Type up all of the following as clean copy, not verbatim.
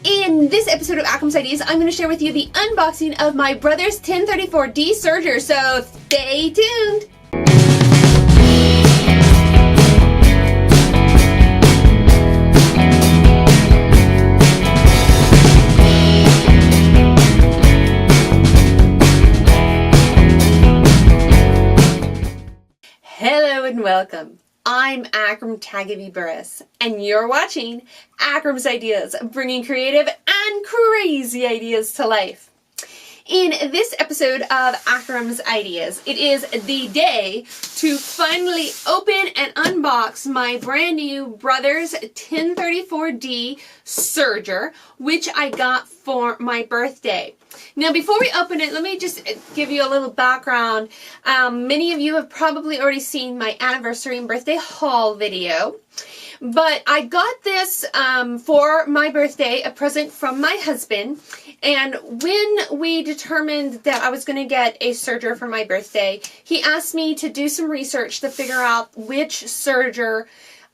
In this episode of Akram's Ideas, I'm going to share with you the unboxing of my brother's 1034D Serger, so stay tuned! Hello and welcome. I'm Akram Burris, and you're watching Akram's Ideas, bringing creative and crazy ideas to life. In this episode of Akram's Ideas, it is the day to finally open and unbox my brand new brother's 1034D Serger, which I got for my birthday. Now, before we open it, let me just give you a little background. Many of you have probably already seen my anniversary and birthday haul video. But I got this for my birthday, a present from my husband. And when we determined that I was going to get a serger for my birthday, he asked me to do some research to figure out which serger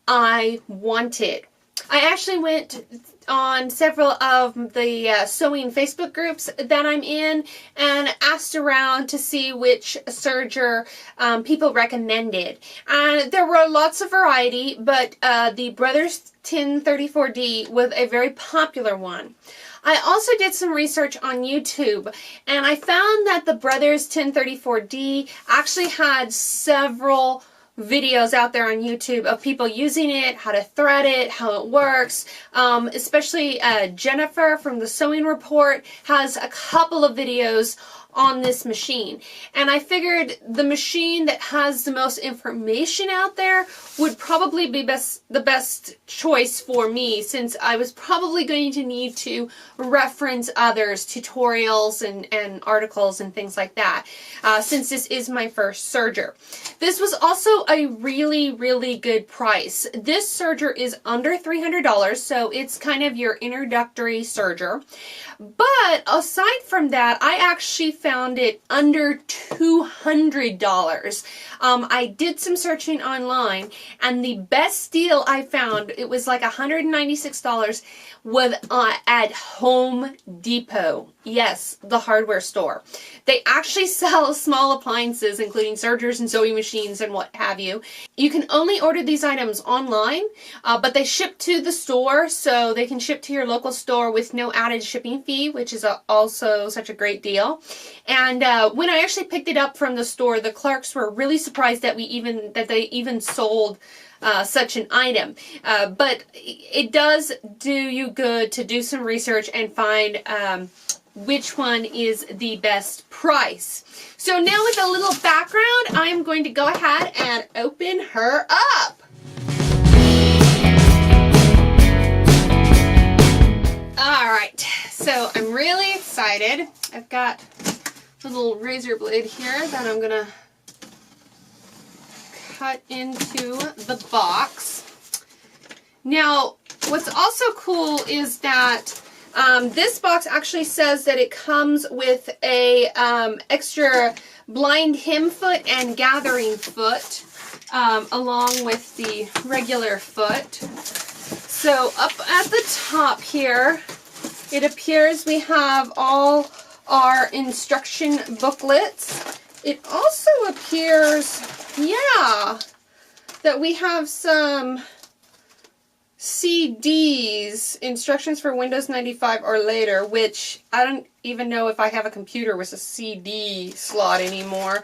I wanted. I actually went on several of the sewing Facebook groups that I'm in and asked around to see which serger people recommended. And there were lots of variety, but the Brothers 1034D was a very popular one. I also did some research on YouTube, and I found that the Brothers 1034D actually had several videos out there on YouTube of people using it, how to thread it, how it works. Especially Jennifer from the Sewing Report has a couple of videos on this machine. And I figured the machine that has the most information out there would probably be the best choice for me, since I was probably going to need to reference others, tutorials and articles and things like that, since this is my first serger. This was also a really, really good price. This serger is under $300, so it's kind of your introductory serger. But aside from that, I actually found it under $200. I did some searching online, and the best deal I found, it was like $196, was at Home Depot. Yes, the hardware store. They actually sell small appliances, including sergers and sewing machines and what have you. You can only order these items online, but they ship to the store, so they can ship to your local store with no added shipping fee, which is also such a great deal. And when I actually picked it up from the store, the clerks were really surprised that they even sold such an item. But it does do you good to do some research and find which one is the best price. So now, with a little background, I'm going to go ahead and open her up. Alright, so I'm really excited. I've got a little razor blade here that I'm going to cut into the box. Now, what's also cool is that this box actually says that it comes with a extra blind hem foot and gathering foot, along with the regular foot. So up at the top here, it appears we have all our instruction booklets. It also appears, yeah, that we have some CDs, instructions for Windows 95 or later, which I don't even know if I have a computer with a CD slot anymore.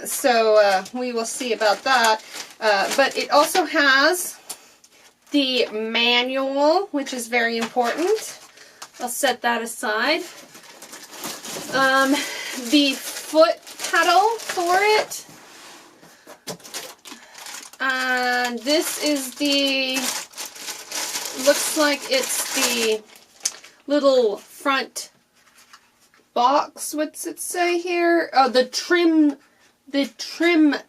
So we will see about that. But it also has the manual, which is very important. I'll set that aside. The foot pedal for it. And this is the, looks like it's the little front box. What's it say here? Oh, the trim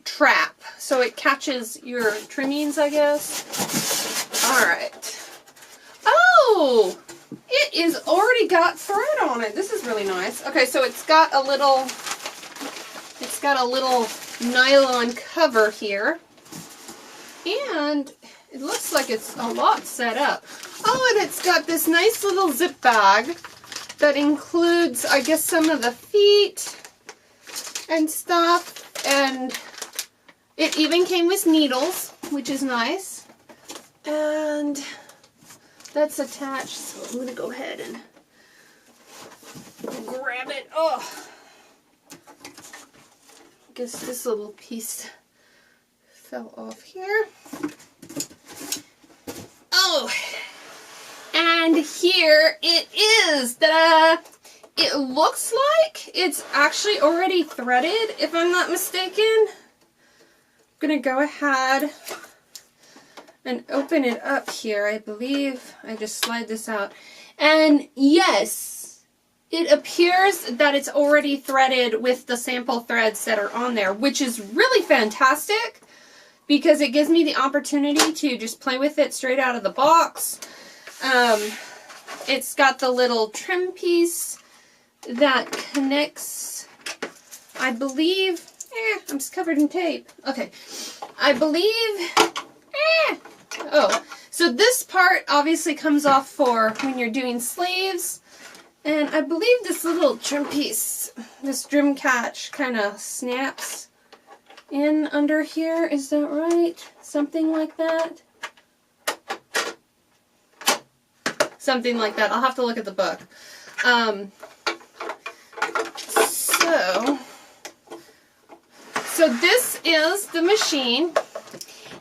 trap. So it catches your trimmings, I guess. Alright. Oh! It is already got thread on it. This is really nice. Okay, so it's got a little nylon cover here. And it looks like it's a lot set up. Oh, and it's got this nice little zip bag that includes, I guess, some of the feet and stuff. And it even came with needles, which is nice. And that's attached, so I'm going to go ahead and grab it. Oh, I guess this little piece fell off here. Oh, and here it is. Ta-da! It looks like it's actually already threaded, if I'm not mistaken. I'm going to go ahead and open it up here. I believe I just slide this out. And yes, it appears that it's already threaded with the sample threads that are on there, which is really fantastic because it gives me the opportunity to just play with it straight out of the box. It's got the little trim piece that connects, I believe, I'm just covered in tape. Okay, I believe, oh, so this part obviously comes off for when you're doing sleeves. And I believe this little trim piece, this trim catch, kind of snaps in under here. Is that right? Something like that? Something like that. I'll have to look at the book. So this is the machine.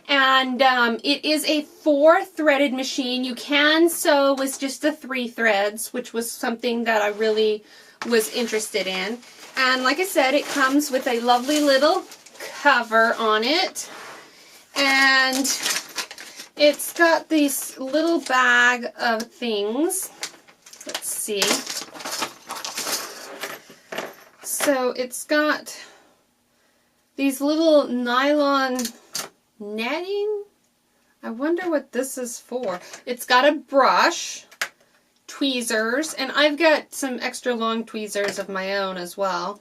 And it is a 4-threaded machine. You can sew with just the 3 threads, which was something that I really was interested in. And like I said, it comes with a lovely little cover on it. And it's got this little bag of things. Let's see. So it's got these little nylon netting. I wonder what this is for. It's got a brush, tweezers, and I've got some extra long tweezers of my own as well.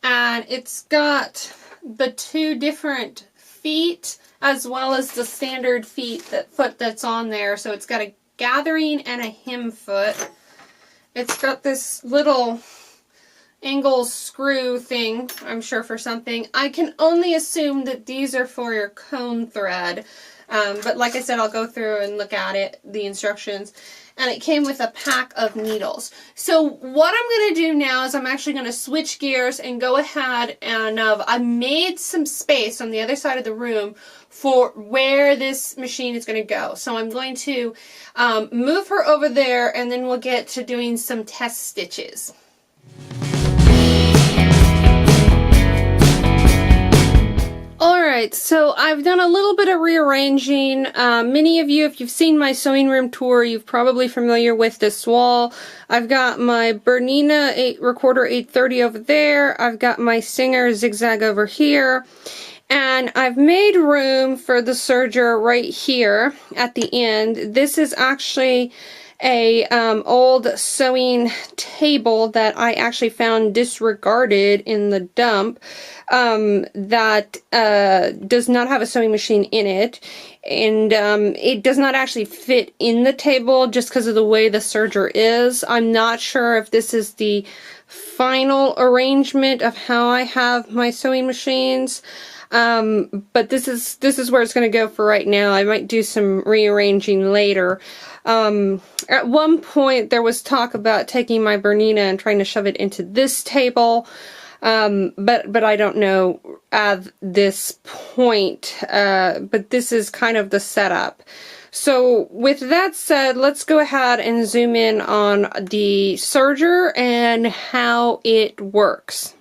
And it's got the 2 different feet as well as the standard foot that's on there. So it's got a gathering and a hem foot. It's got this little angle screw thing, I'm sure for something. I can only assume that these are for your cone thread. But like I said, I'll go through and look at it, the instructions. And it came with a pack of needles. So what I'm going to do now is I'm actually going to switch gears and go ahead and I made some space on the other side of the room for where this machine is going to go. So I'm going to move her over there and then we'll get to doing some test stitches. Alright, so I've done a little bit of rearranging. Many of you, if you've seen my sewing room tour, you're probably familiar with this wall. I've got my Bernina Recorder 830 over there. I've got my Singer zigzag over here. And I've made room for the serger right here at the end. This is actually a old sewing table that I actually found disregarded in the dump that does not have a sewing machine in it, and it does not actually fit in the table just because of the way the serger is. I'm not sure if this is the final arrangement of how I have my sewing machines. But this is where it's going to go for right now. I might do some rearranging later. At one point there was talk about taking my Bernina and trying to shove it into this table. But I don't know at this point. But this is kind of the setup. So with that said, let's go ahead and zoom in on the serger and how it works.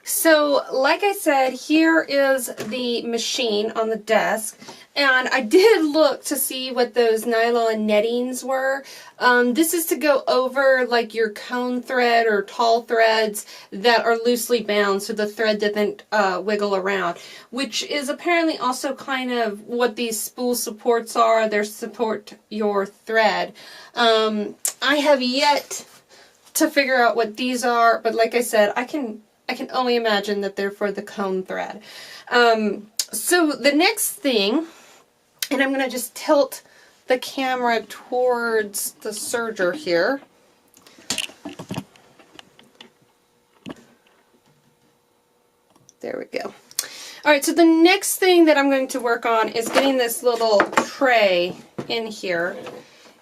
So, like I said, here is the machine on the desk, and I did look to see what those nylon nettings were. This is to go over like your cone thread or tall threads that are loosely bound so the thread doesn't wiggle around, which is apparently also kind of what these spool supports are. They support your thread. I have yet to figure out what these are, but like I said, I can only imagine that they're for the cone thread. So the next thing, and I'm going to just tilt the camera towards the serger here. There we go. Alright, so the next thing that I'm going to work on is getting this little tray in here.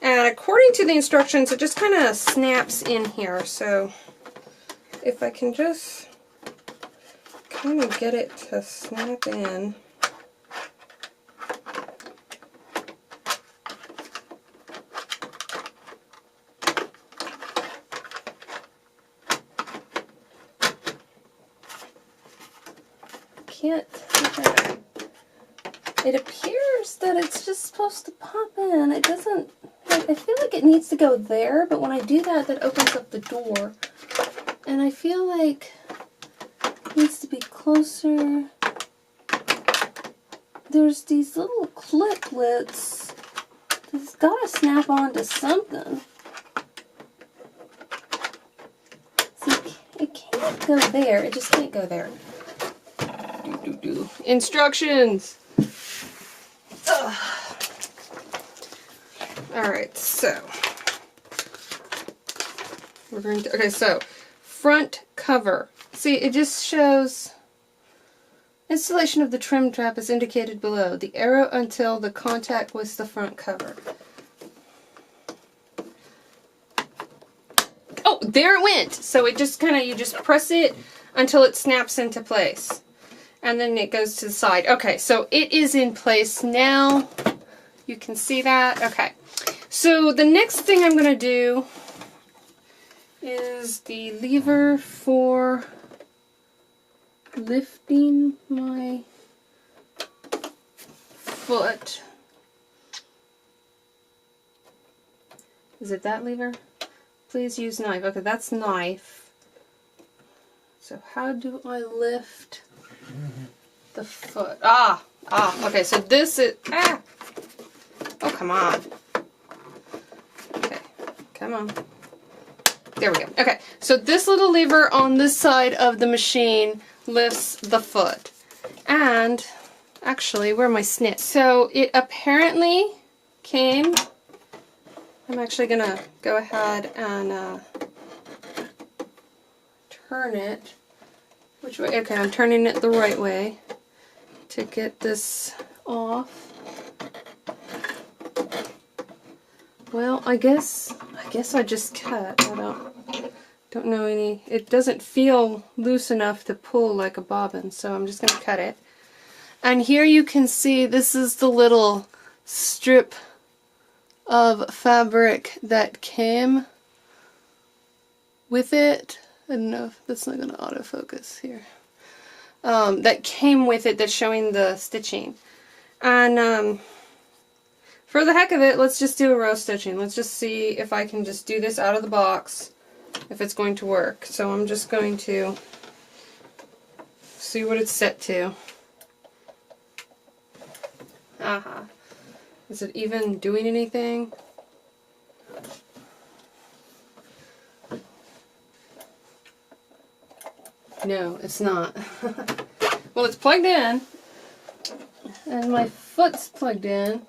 And according to the instructions, it just kind of snaps in here. So if I can just kind of get it to snap in. Can't. Okay. It appears that it's just supposed to pop in. It doesn't. Like, I feel like it needs to go there, but when I do that, that opens up the door. And I feel like it needs to be closer. There's these little cliplets. It's got to snap onto something. See, it can't go there. It just can't go there. Instructions. Alright, so we're going to, okay, so front cover. See, it just shows installation of the trim trap is indicated below. The arrow until the contact with the front cover. Oh, there it went. So it just kind of, you just press it until it snaps into place. And then it goes to the side. Okay, so it is in place now. You can see that. Okay. So the next thing I'm going to do is the lever for lifting my foot. Is it that lever? Please use knife. Okay, that's knife. So how do I lift the foot? Okay, so this is, oh, come on. Okay, come on. There we go. Okay, so this little lever on this side of the machine lifts the foot. And, actually, where are my snips? So it apparently came, I'm actually going to go ahead and turn it. Which way? Okay, I'm turning it the right way to get this off. Well, I guess I just cut. I don't know any. It doesn't feel loose enough to pull like a bobbin, so I'm just going to cut it. And here you can see this is the little strip of fabric that came with it. I don't know if that's not going to autofocus here. That came with it that's showing the stitching. And for the heck of it, let's just do a row stitching. Let's just see if I can just do this out of the box, if it's going to work. So I'm just going to see what it's set to. Is it even doing anything? No, it's not. Well, it's plugged in, and my foot's plugged in,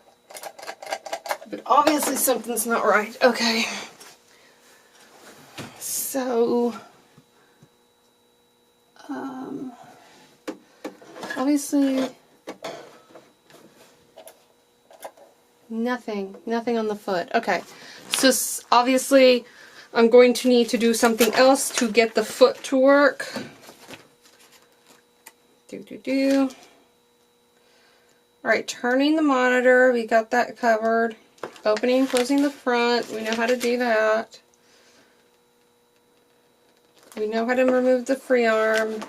but obviously something's not right. Okay. So, obviously, nothing on the foot. Okay, so obviously I'm going to need to do something else to get the foot to work. Alright, turning the monitor, we got that covered. Opening and closing the front, we know how to do that. We know how to remove the free arm.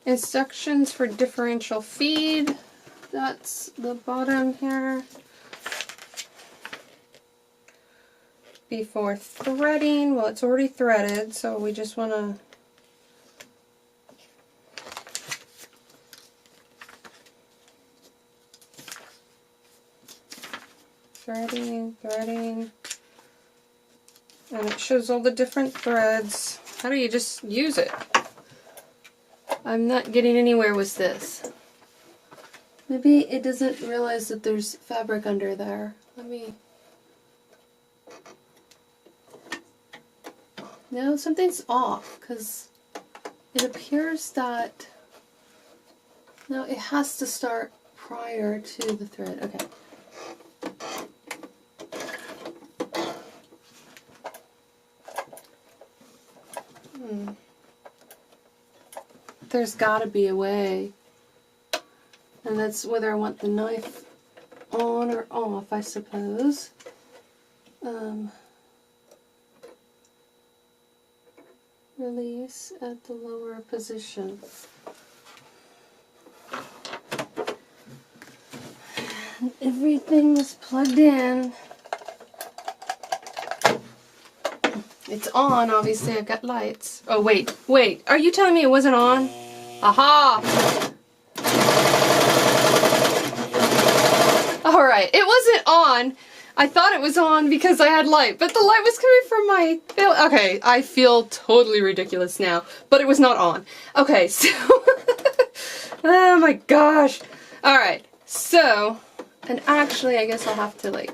Instructions for differential feed. That's the bottom here. Before threading, well, it's already threaded, so we just want to threading, and it shows all the different threads. How do you just use it? I'm not getting anywhere with this. Maybe it doesn't realize that there's fabric under there. Let me... No, something's off, because it appears that... No, it has to start prior to the thread. Okay. There's gotta be a way. And that's whether I want the knife on or off, I suppose. Release at the lower position. Everything is plugged in. It's on, obviously. I've got lights. Oh, wait. Are you telling me it wasn't on? Aha! Alright, it wasn't on. I thought it was on because I had light, but the light was coming from my... Okay, I feel totally ridiculous now, but it was not on. Okay, so... Oh my gosh. Alright, so... And actually, I guess I'll have to, like...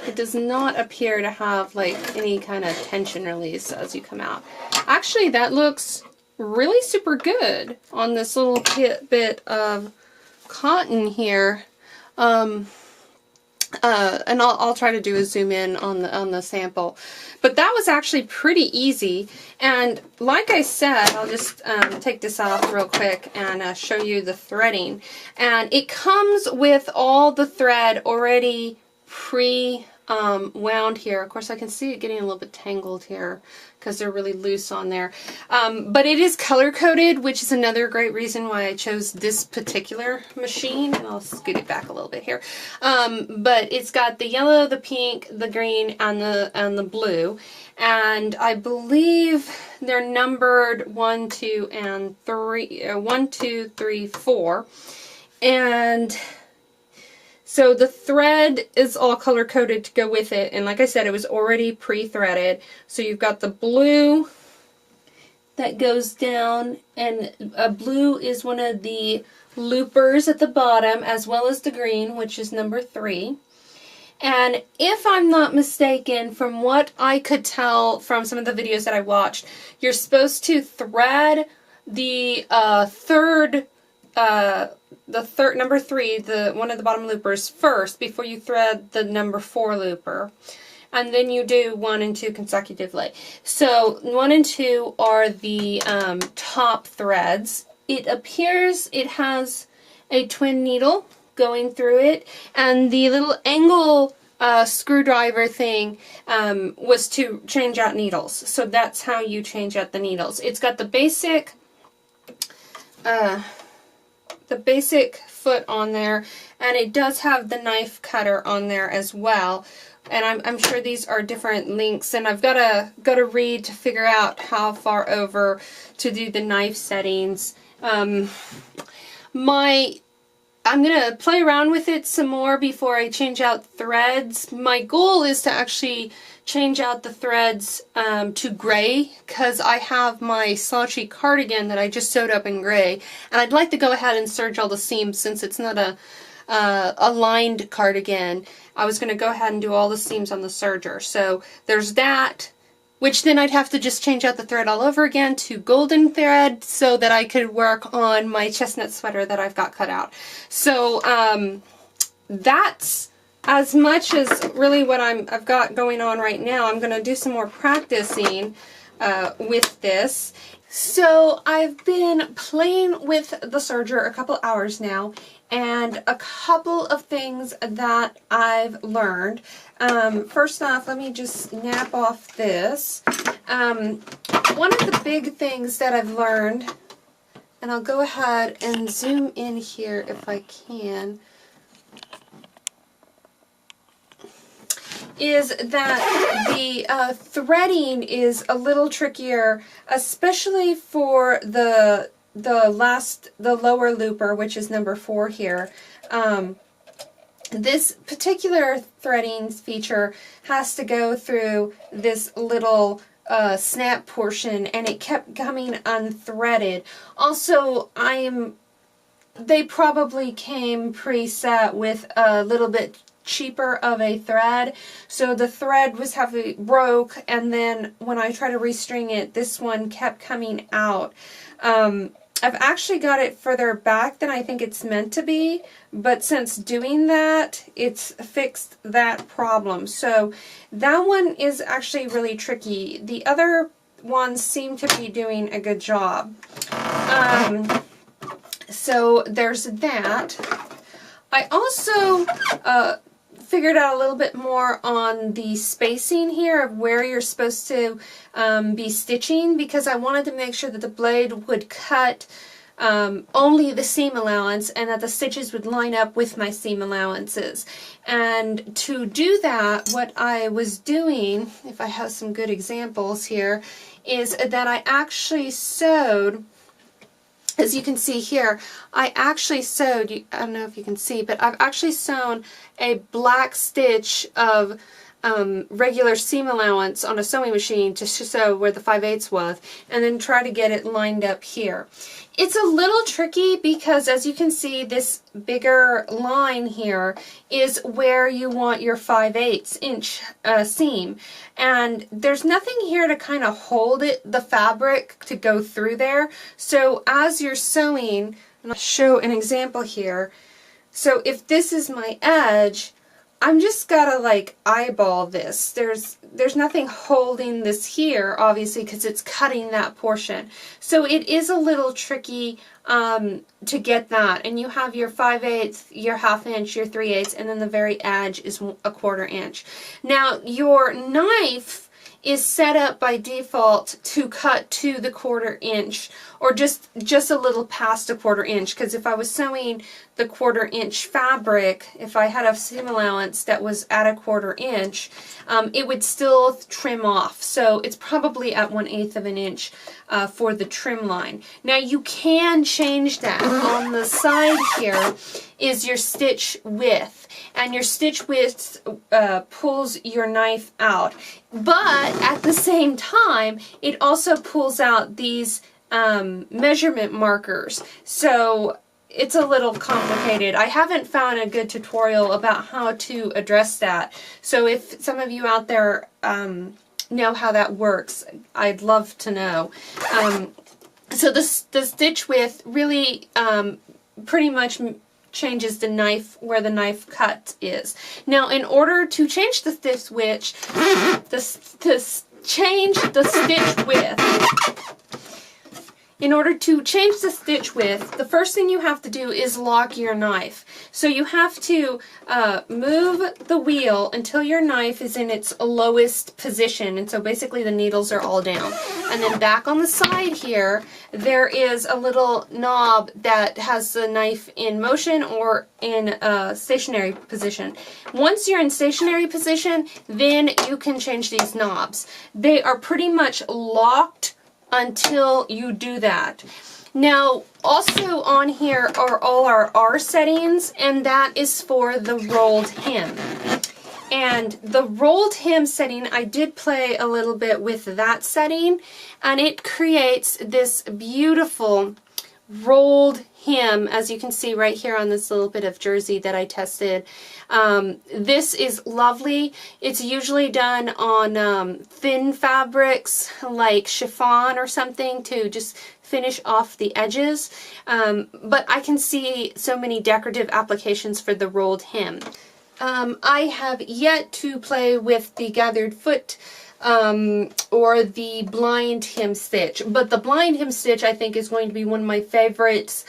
It does not appear to have, like, any kind of tension release as you come out. Actually, that looks really super good on this little bit of cotton here. And I'll try to do a zoom in on the sample. But that was actually pretty easy. And like I said, I'll just take this off real quick and show you the threading. And it comes with all the thread already wound here. Of course, I can see it getting a little bit tangled here because they're really loose on there. But it is color-coded, which is another great reason why I chose this particular machine. And I'll scoot it back a little bit here. But it's got the yellow, the pink, the green, and the blue. And I believe they're numbered 1, 2, and 3. 1, 2, 3, 4. And... so the thread is all color-coded to go with it, and like I said, it was already pre-threaded. So you've got the blue that goes down, and blue is one of the loopers at the bottom, as well as the green, which is number 3. And if I'm not mistaken, from what I could tell from some of the videos that I watched, you're supposed to thread the number 3, the one of the bottom loopers first before you thread the number 4 looper. And then you do 1 and 2 consecutively. So 1 and 2 are the top threads. It appears it has a twin needle going through it, and the little angle screwdriver thing was to change out needles. So that's how you change out the needles. It's got the basic foot on there, and it does have the knife cutter on there as well. And I'm sure these are different lengths, and I've got to read to figure out how far over to do the knife settings. I'm gonna play around with it some more before I change out threads. My goal is to actually change out the threads to gray, because I have my slouchy cardigan that I just sewed up in gray, and I'd like to go ahead and serge all the seams since it's not a lined cardigan. I was going to go ahead and do all the seams on the serger. So there's that, which then I'd have to just change out the thread all over again to golden thread so that I could work on my chestnut sweater that I've got cut out. So that's as much as really what I've got going on right now. I'm going to do some more practicing with this. So I've been playing with the serger a couple hours now, and a couple of things that I've learned. First off, let me just snap off this. One of the big things that I've learned, and I'll go ahead and zoom in here if I can, is that the threading is a little trickier, especially for the lower looper, which is number 4 here. This particular threading feature has to go through this little snap portion, and it kept coming unthreaded. Also, I'm they probably came preset with a little bit cheaper of a thread, so the thread was broke, and then when I try to restring it, this one kept coming out. I've actually got it further back than I think it's meant to be, but since doing that, it's fixed that problem. So that one is actually really tricky. The other ones seem to be doing a good job. So there's that. I also figured out a little bit more on the spacing here of where you're supposed to be stitching, because I wanted to make sure that the blade would cut only the seam allowance and that the stitches would line up with my seam allowances. And to do that, what I was doing, if I have some good examples here, is that I actually sewed, as you can see here, I actually sewed, I don't know if you can see, but I've actually sewn a black stitch of regular seam allowance on a sewing machine to sew where the 5/8 was, and then try to get it lined up here. It's a little tricky because, as you can see, this bigger line here is where you want your 5/8 inch seam, and there's nothing here to kind of hold the fabric to go through there. So as you're sewing, and I'll show an example here, so if this is my edge, I'm just gotta like eyeball this. There's nothing holding this here, obviously, because it's cutting that portion. So it is a little tricky to get that. And you have your 5/8, your 1/2 inch, your 3/8, and then the very edge is 1/4 inch. Now your knife is set up by default to cut to the 1/4 inch, or just a little past a 1/4 inch, because if I was sewing the 1/4 inch fabric, if I had a seam allowance that was at a 1/4 inch, it would still trim off. So it's probably at 1/8 of an inch for the trim line. Now you can change that. On the side here is your stitch width, and your stitch width pulls your knife out, but at the same time it also pulls out these measurement markers. So it's a little complicated. I haven't found a good tutorial about how to address that. So if some of you out there know how that works, I'd love to know. So the stitch width really pretty much changes the knife, where the knife cut is. Now in order to change the stitch width, in order to change the stitch width, the first thing you have to do is lock your knife. So you have to move the wheel until your knife is in its lowest position, and so basically the needles are all down. And then back on the side here, there is a little knob that has the knife in motion or in a stationary position. Once you're in stationary position, then you can change these knobs. They are pretty much locked until you do that. Now also on here are all our R settings, and that is for the rolled hem. And the rolled hem setting, I did play a little bit with that setting, and it creates this beautiful rolled hem, as you can see right here on this little bit of jersey that I tested. This is lovely. It's usually done on thin fabrics like chiffon or something to just finish off the edges, but I can see so many decorative applications for the rolled hem. I have yet to play with the gathered foot or the blind hem stitch, but the blind hem stitch I think is going to be one of my favorites,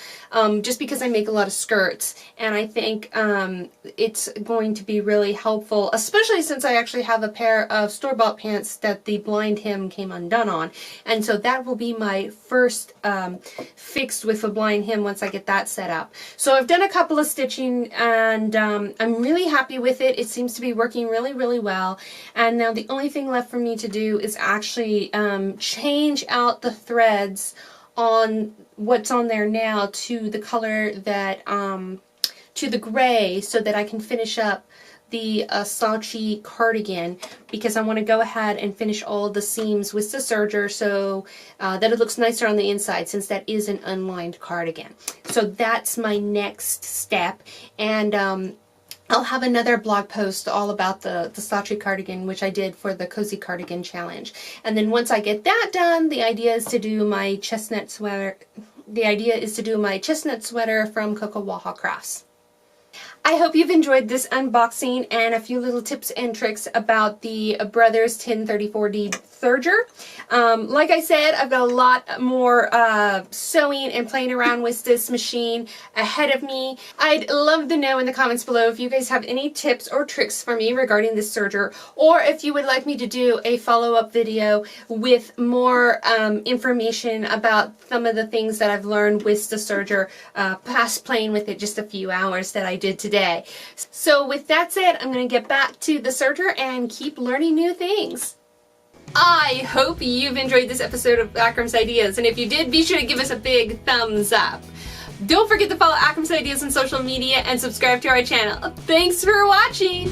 just because I make a lot of skirts, and I think it's going to be really helpful, especially since I actually have a pair of store-bought pants that the blind hem came undone on, and so that will be my first fix with a blind hem once I get that set up. So I've done a couple of stitching, and I'm really happy with it. It seems to be working really, really well, and now the only thing left for me to do is actually change out the threads on what's on there now to the color that to the gray, so that I can finish up the slouchy cardigan because I want to go ahead and finish all the seams with the serger so that it looks nicer on the inside, since that is an unlined cardigan. So that's my next step, and I'll have another blog post all about the slouchy cardigan, which I did for the Cozy Cardigan Challenge. And then once I get that done, the idea is to do my chestnut sweater. The idea is to do my chestnut sweater from Coco Waha Crafts. I hope you've enjoyed this unboxing and a few little tips and tricks about the Brothers 1034D Serger. Like I said, I've got a lot more sewing and playing around with this machine ahead of me. I'd love to know in the comments below if you guys have any tips or tricks for me regarding this serger, or if you would like me to do a follow-up video with more information about some of the things that I've learned with the serger past playing with it just a few hours that I did today. So with that said, I'm going to get back to the serger and keep learning new things. I hope you've enjoyed this episode of Akram's Ideas, and if you did, be sure to give us a big thumbs up. Don't forget to follow Akram's Ideas on social media and subscribe to our channel. Thanks for watching!